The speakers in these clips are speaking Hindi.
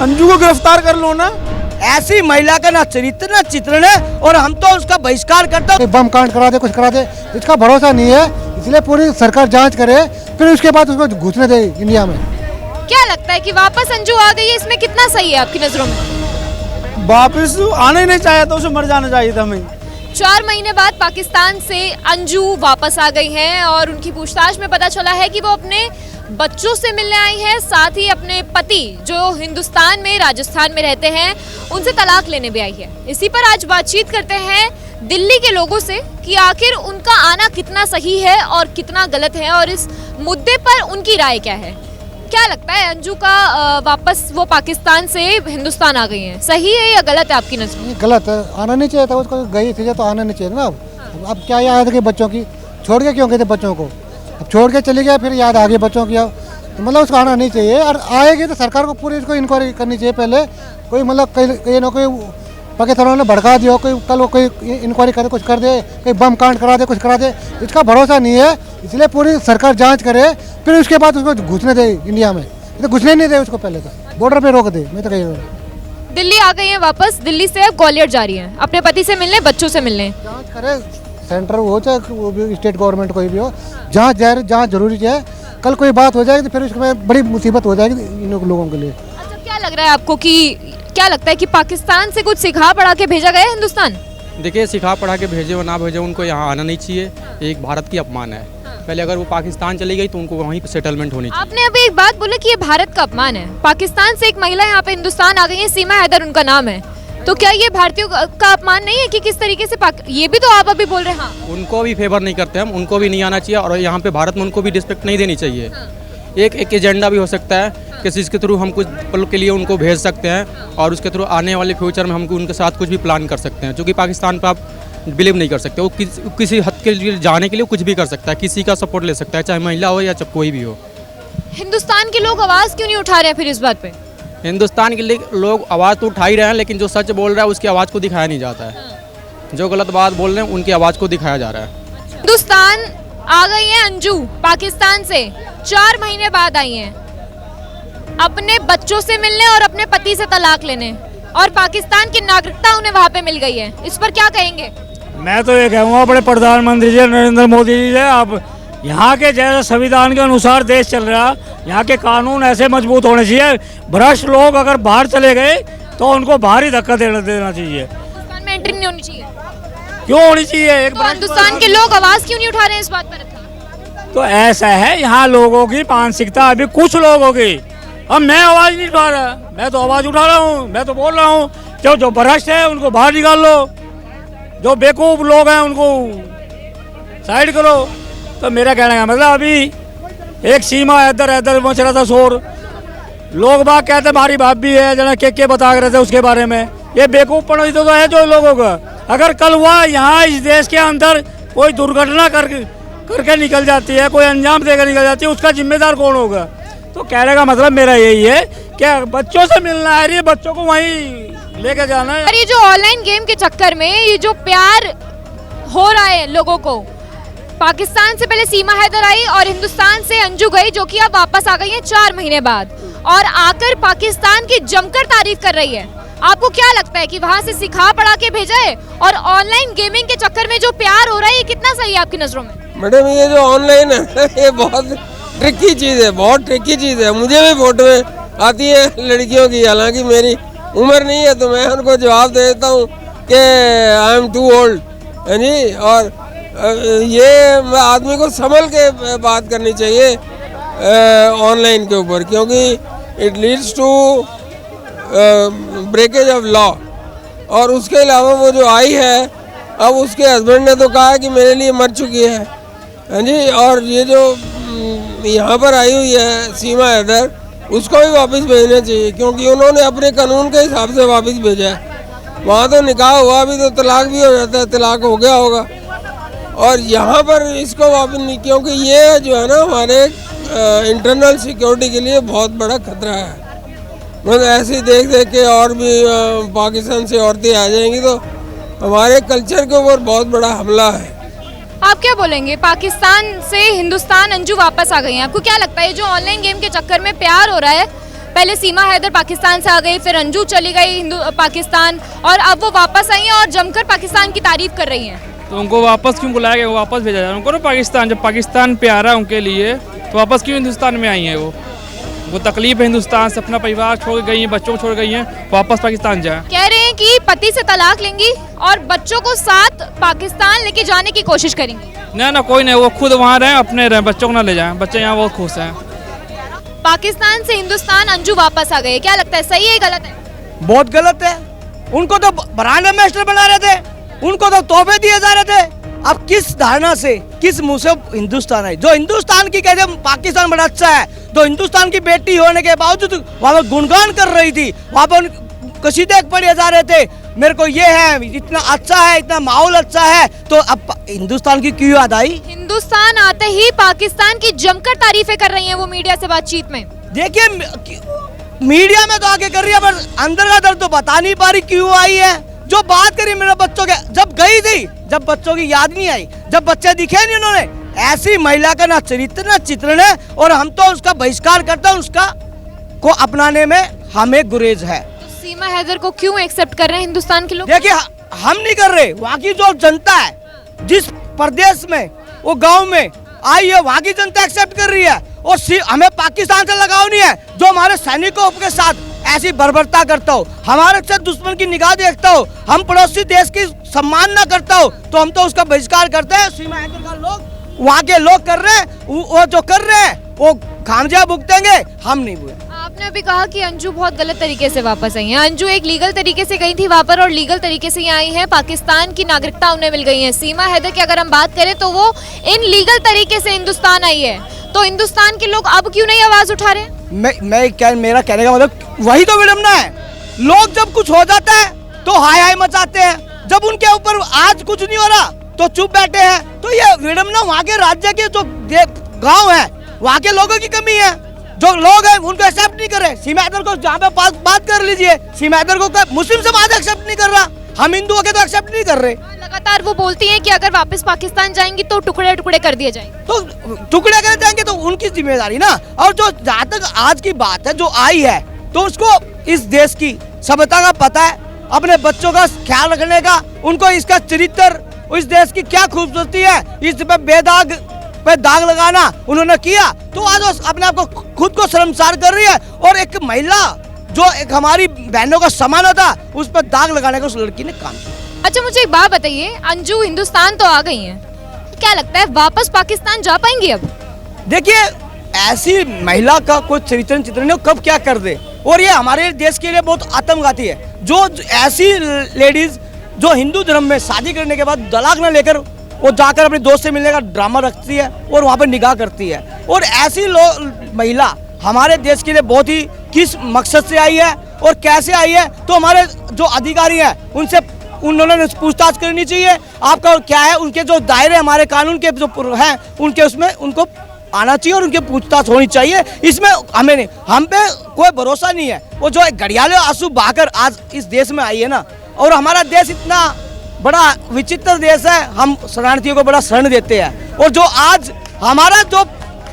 अंजू को गिरफ्तार कर लो ना। ऐसी महिला का ना चरित्र ना चित्रण है और हम तो उसका बहिष्कार करते हैं। बम कांड करा दे, कुछ करा दे, इसका भरोसा नहीं है, इसलिए पूरी सरकार जांच करे, फिर उसके बाद उसको घुसने दे इंडिया में। क्या लगता है कि वापस अंजू आ गई है, इसमें कितना सही है आपकी नजरों में? वापस आना ही नहीं चाहिए था, उसे मर जाना चाहिए था। हमें 4 महीने बाद पाकिस्तान से अंजू वापस आ गई हैं और उनकी पूछताछ में पता चला है कि वो अपने बच्चों से मिलने आई हैं, साथ ही अपने पति जो हिंदुस्तान में राजस्थान में रहते हैं उनसे तलाक लेने भी आई है। इसी पर आज बातचीत करते हैं दिल्ली के लोगों से कि आखिर उनका आना कितना सही है और कितना गलत है और इस मुद्दे पर उनकी राय क्या है। क्या लगता है अंजू का वापस वो पाकिस्तान से हिंदुस्तान आ गई हैं, सही है या गलत है आपकी नजर में? गलत है, आना नहीं चाहिए था, उसको गई थी तो आना नहीं चाहिए ना। अब क्या याद है कि बच्चों की छोड़ के क्यों गए थे बच्चों को, अब छोड़ के चली गए फिर याद आ गई बच्चों की, तो मतलब उसको आना नहीं चाहिए। और आएगी तो सरकार को पूरी इसको इंक्वायरी करनी चाहिए पहले, कोई मतलब कहीं ना कोई पाकिस्तान ने भड़का दिया, कोई कल वो कोई इंक्वायरी करे, कुछ कर दे, कोई बम कांड करा दे, कुछ करा दे, इसका भरोसा नहीं है, इसलिए पूरी सरकार जांच करे, फिर उसके बाद उसको घुसने दे इंडिया में। तो घुसने नहीं दे उसको, पहले तो बॉर्डर पे रोक दे। मैं तो कही दिल्ली आ गई हैं वापस, दिल्ली से अब ग्वालियर जा रही हैं अपने पति से मिलने, बच्चों से मिलने। जांच करे, सेंटर हो चाहे वो भी स्टेट गवर्नमेंट कोई भी हो, जांच जांच जरूरी है। कल कोई बात हो जाएगी तो फिर उसमें बड़ी मुसीबत हो जाएगी इन लोगों के लिए। अच्छा, क्या लग रहा है आपको कि क्या लगता है कि पाकिस्तान से कुछ सिखा पढ़ा के भेजा गया है हिंदुस्तान? देखिए, सिखा पढ़ा के भेजे और ना भेजे, उनको यहाँ आना नहीं चाहिए, एक भारत की अपमान है। पहले अगर वो पाकिस्तान चली गई तो उनको वहीं पर सेटलमेंट होनी चाहिए। आपने अभी एक बात बोली कि ये भारत का अपमान है, पाकिस्तान से एक महिला यहाँ पे हिंदुस्तान आ गई है, सीमा हैदर उनका नाम है, तो क्या ये भारतीयों का अपमान नहीं है कि किस तरीके से ये भी तो आप अभी बोल रहे हैं? हाँ। उनको भी फेवर नहीं करते हम, उनको भी नहीं आना चाहिए और यहाँ पे भारत में उनको भी रिस्पेक्ट नहीं देनी चाहिए। हाँ। एक एजेंडा भी हो सकता है कि जिसके थ्रू हम कुछ पल के लिए उनको भेज सकते हैं और उसके थ्रू आने वाले फ्यूचर में हम उनके साथ कुछ भी प्लान कर सकते हैं, जो कि पाकिस्तान पर आप बिलीव नहीं कर सकते। वो किसी हद के लिए जाने के लिए कुछ भी कर सकता है, किसी का सपोर्ट ले सकता है, चाहे महिला हो या चाहे कोई भी हो। हिंदुस्तान के लोग आवाज़ क्यों नहीं उठा रहे हैं फिर इस बात पे? हिंदुस्तान के लिए लोग आवाज़ तो उठा ही रहे हैं, लेकिन जो सच बोल रहा है उसकी आवाज़ को दिखाया नहीं जाता है। जो गलत बात बोल रहे हैं उनकी आवाज़ को दिखाया जा रहा है। हिंदुस्तान आ गई है अंजू, पाकिस्तान से 4 महीने बाद आई हैं अपने बच्चों से मिलने और अपने पति से तलाक लेने, और पाकिस्तान की नागरिकता उन्हें वहाँ पे मिल गई है। इस पर क्या कहेंगे? मैं तो ये कहूँगा बड़े प्रधानमंत्री जी नरेंद्र मोदी जी से, आप यहाँ के जैसे संविधान के अनुसार देश चल रहा है, यहाँ के कानून ऐसे मजबूत होने चाहिए। भ्रष्ट लोग अगर बाहर चले गए तो उनको बाहर ही धक्का देना चाहिए। हिंदुस्तान में एंट्री नहीं होनी चाहिए। क्यों होनी चाहिए? एक तो हिंदुस्तान के लोग आवाज़ क्यों नहीं उठा रहे हैं इस बात पर? तो ऐसा है, यहाँ लोगों की मानसिकता अभी कुछ लोगों की, अब मैं आवाज़ नहीं उठा रहा, मैं तो आवाज़ उठा रहा हूँ, मैं तो बोल रहा हूँ जो भ्रष्ट है उनको बाहर निकाल लो, जो बेवकूफ लोग हैं उनको साइड करो। तो मेरा कहने का मतलब अभी एक सीमा इधर मच रहा था शोर, लोग बाग कहते हमारी भाभी है जना के बता रहे थे उसके बारे में, ये बेवकूफ पड़ोसी तो है जो लोगों का। अगर कल हुआ यहाँ इस देश के अंदर कोई दुर्घटना करके निकल जाती है, कोई अंजाम देकर निकल जाती है, उसका जिम्मेदार कौन होगा? तो कहने का मतलब मेरा यही है कि बच्चों से मिलना है, ये बच्चों को वहीं लेके जाना है। और ये जो ऑनलाइन गेम के चक्कर में ये जो प्यार हो रहा है लोगों को, पाकिस्तान से पहले सीमा हैदर आई और हिंदुस्तान से अंजू गई, जो कि अब वापस आ गई है 4 महीने बाद, और आकर पाकिस्तान की जमकर तारीफ कर रही है। आपको क्या लगता है कि वहाँ से सिखा पढ़ा के भेजा है और ऑनलाइन गेमिंग के चक्कर में जो प्यार हो रहा है ये कितना सही है आपकी नजरों में? मैडम, ये जो ऑनलाइन है ये बहुत ट्रिकी चीज़ है, बहुत ट्रिकी चीज़ है। मुझे भी फोटोएं आती है लड़कियों की, हालांकि मेरी उम्र नहीं है, तो मैं उनको जवाब दे देता हूँ कि आई एम टू ओल्ड, है जी। और ये आदमी को संभल के बात करनी चाहिए ऑनलाइन के ऊपर, क्योंकि it leads to breakage of law. और उसके अलावा वो जो आई है, अब उसके हस्बैंड ने तो कहा है कि मेरे लिए मर चुकी है, हाँ जी। और ये जो यहाँ पर आई हुई है सीमा हैदर, उसको भी वापस भेजना चाहिए, क्योंकि उन्होंने अपने कानून के हिसाब से वापस भेजा है। वहाँ तो निकाह हुआ भी तो तलाक भी हो जाता है, तलाक हो गया होगा, और यहाँ पर इसको वापस नहीं, क्योंकि ये जो है ना हमारे इंटरनल सिक्योरिटी के लिए बहुत बड़ा खतरा है। मतलब ऐसे देख के और भी पाकिस्तान से औरतें आ जाएंगी तो हमारे कल्चर के ऊपर बहुत बड़ा हमला है। आप क्या बोलेंगे? पाकिस्तान से हिंदुस्तान अंजू वापस आ गई हैं, आपको क्या लगता है जो ऑनलाइन गेम के चक्कर में प्यार हो रहा है पहले सीमा हैदर पाकिस्तान से आ गई, फिर अंजू चली गई पाकिस्तान, और अब वो वापस आई हैं और जमकर पाकिस्तान की तारीफ कर रही हैं। तो उनको वापस क्यों बुलाया गया, वो वापस भेजा जाए उनको ना पाकिस्तान। जब पाकिस्तान प्यारा है उनके लिए तो वापस क्यों हिंदुस्तान में आई हैं वो तकलीफ है हिंदुस्तान से, अपना परिवार छोड़ गई हैं, बच्चों को छोड़ गई हैं, वापस पाकिस्तान जाए। कह रहे हैं कि पति से तलाक लेंगी और बच्चों को साथ पाकिस्तान लेके जाने की कोशिश करेंगी। ना कोई नहीं, वो खुद वहाँ रहें, अपने रहें, बच्चों को ना ले जाएं, बच्चे यहाँ बहुत खुश हैं। पाकिस्तान से हिंदुस्तान अंजू वापस आ गए, क्या लगता है सही है गलत है? बहुत गलत है। उनको तो ब्रांड एम्बेसडर बना रहे थे, उनको तो तोहफे दिए जा रहे थे। अब किस धारणा से, किस मुंह से हिंदुस्तान है? जो हिंदुस्तान की कहते पाकिस्तान बड़ा अच्छा है, तो हिंदुस्तान की बेटी होने के बावजूद वहाँ पर गुणगान कर रही थी, वहाँ पर कसीदे पढ़े जा रहे थे, मेरे को ये है, इतना अच्छा है, इतना माहौल अच्छा है, तो अब हिंदुस्तान की क्यों याद आई? हिंदुस्तान आते ही पाकिस्तान की जमकर तारीफें कर रही हैं वो मीडिया से बातचीत में। देखिए मीडिया में तो आगे कर रही है, पर अंदर का दर्द तो बता नहीं पा रही क्यों आई है। जो बात करी मेरे बच्चों के, जब गई थी, जब बच्चों की याद नहीं आई, जब बच्चे दिखे नहीं उन्होंने, ऐसी महिला का ना चरित्र ना चित्रण है, और हम तो उसका बहिष्कार करते हैं, उसका को अपनाने में हमें गुरेज है। तो सीमा हैदर को क्यों एक्सेप्ट कर रहे हैं हिंदुस्तान के लोग? देखिए हम नहीं कर रहे, वहाँ की जो जनता है, जिस प्रदेश में वो गांव में आई है, वहाँ की जनता एक्सेप्ट कर रही है, और हमें पाकिस्तान से लगाव नहीं है। जो हमारे सैनिकों के साथ ऐसी बर्बरता करता हो, हमारे से दुश्मन की निगाह देखता हो, हम पड़ोसी देश की सम्मान ना करता हो, तो हम तो उसका बहिष्कार करते हैं। सीमा हैदर का लोग, वहाँ के लोग कर रहे हैं, वो जो कर रहे हैं वो खामजा भुगतेंगे, हम नहीं हुए। आपने अभी कहा कि अंजू बहुत गलत तरीके से वापस आई हैं। अंजू एक लीगल तरीके से गई थी वहाँ पर और लीगल तरीके से यहाँ आई हैं, पाकिस्तान की नागरिकता उन्हें मिल गई है। सीमा हैदर की अगर हम बात करें तो वो इन लीगल तरीके से हिंदुस्तान आई है, तो हिंदुस्तान के लोग अब क्यों नहीं आवाज उठा रहे? मेरा कहने का मतलब वही तो विडम्बना है। लोग जब कुछ हो जाता है तो हाय हाय मचाते हैं, जब उनके ऊपर आज कुछ नहीं हो रहा तो चुप बैठे हैं। तो ये विडम्बना वहाँ के राज्य के जो गांव है, वहाँ के लोगों की कमी है। जो लोग हैं उनको एक्सेप्ट नहीं कर रहे। सीमा हैदर को जहाँ पे बात कर लीजिए, सीमा हैदर को मुस्लिम समाज एक्सेप्ट नहीं कर रहा, हम हिंदुओं के तो एक्सेप्ट नहीं कर रहे। लगातार वो बोलती हैं कि अगर वापस पाकिस्तान जाएंगी तो टुकड़े टुकड़े कर दिए जाएंगे। तो टुकड़े कर जाएंगे तो उनकी जिम्मेदारी ना। और जो जहाँ तक आज की बात है, जो आई है तो उसको इस देश की सभ्यता का पता है, अपने बच्चों का ख्याल रखने का, उनको इसका चरित्र, इस देश की क्या खूबसूरती है, इस पे बेदाग पे दाग लगाना उन्होंने किया, तो आज अपने आप को खुद को शर्मसार कर रही है। और एक महिला जो एक हमारी बहनों का समान था, उस पर दाग लगाने का उस लड़की ने काम किया। अच्छा मुझे एक बात बताइए, अंजू हिंदुस्तान तो आ गई हैं, क्या लगता है वापस पाकिस्तान जा पाएंगी अब? देखिए ऐसी महिला का कोई चरित्र नहीं, कब क्या कर दे, और ये हमारे देश के लिए बहुत आत्मघाती है। जो ऐसी लेडीज जो हिंदू धर्म में शादी करने के बाद तलाक न लेकर वो जाकर अपने दोस्त से मिलने का ड्रामा रखती है और वहाँ पर निगाह करती है, और ऐसी महिला हमारे देश के लिए बहुत ही किस मकसद से आई है और कैसे आई है, तो हमारे जो अधिकारी हैं उनसे उन्होंने पूछताछ करनी चाहिए। आपका क्या है, उनके जो दायरे हमारे कानून के जो हैं उनके उसमें उनको आना चाहिए और उनके पूछताछ होनी चाहिए। इसमें हमें नहीं, हम पे कोई भरोसा नहीं है। वो जो घड़ियाले आंसू बहाकर आज इस देश में आई है ना, और हमारा देश इतना बड़ा विचित्र देश है, हम शरणार्थियों को बड़ा शरण देते हैं, और जो आज हमारा जो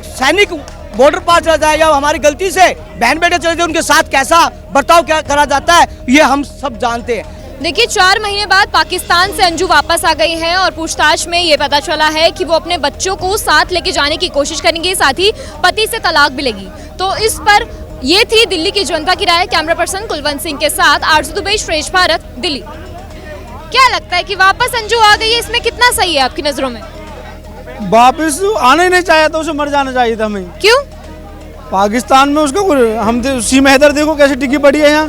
सैनिक बॉर्डर पार चला जाए या हमारी गलती से बहन बेटे चले जाए, उनके साथ कैसा बर्ताव क्या करा जाता है ये हम सब जानते हैं। देखिए 4 महीने बाद पाकिस्तान से अंजू वापस आ गई हैं और पूछताछ में ये पता चला है कि वो अपने बच्चों को साथ लेके जाने की कोशिश करेंगी, साथ ही पति से तलाक भी लेगी। तो इस पर ये थी दिल्ली की जनता की राय। कैमरा पर्सन कुलवंत सिंह के साथ आरजू दुबे, श्रेष्ठ भारत, दिल्ली। क्या लगता है कि वापस अंजू आ गई है, इसमें कितना सही है आपकी नजरों में? वापस आना ही नहीं चाहे तो उसे मर जाना चाहिए था हमें। क्यों? पाकिस्तान में उसको हम सीमा हैदर देखो कैसे टिकी पड़ी है यहाँ।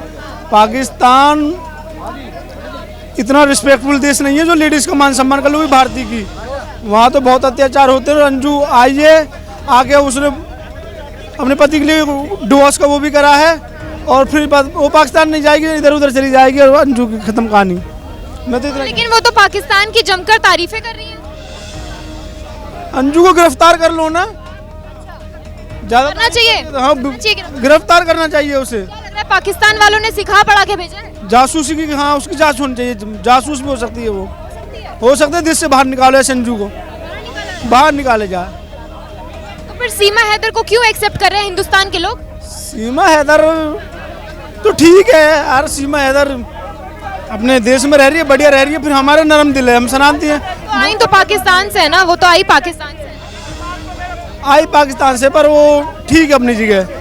पाकिस्तान इतना रिस्पेक्टफुल देश नहीं है जो लेडीज का मान सम्मान कर लो, भारतीय की। वहाँ तो बहुत अत्याचार होते हैं। अंजू आई है, आके उसने अपने पति के लिए डिवोर्स का वो भी करा है, और फिर वो पाकिस्तान नहीं जाएगी, इधर उधर चली जाएगी, और अंजू की खत्म कहानी। मैं तो लेकिन वो तो पाकिस्तान की जमकर तारीफें कर रही हैं। अंजू को गिरफ्तार कर लो ना, ज्यादा करना चाहिए। हाँ, गिरफ्तार करना चाहिए उसे। क्या लग रहा है पाकिस्तान वालों ने सिखा पढ़ा के भेजा है? जासूसी की, हाँ उसकी जांच होनी चाहिए। जासूस भी हो सकती है, वो हो सकता है देश से बाहर निकाले, संजू को बाहर निकाले जाए। तो फिर सीमा हैदर को क्यों एक्सेप्ट कर रहे हैं हिंदुस्तान के लोग? सीमा हैदर तो ठीक है यार, सीमा हैदर अपने देश में रह रही है, बढ़िया रह रही है, फिर हमारे नरम दिल है, हम शरारती हैं। तो आई तो पाकिस्तान से है ना, वो तो आई पाकिस्तान से है। आई पाकिस्तान से, पर वो ठीक है अपनी जगह।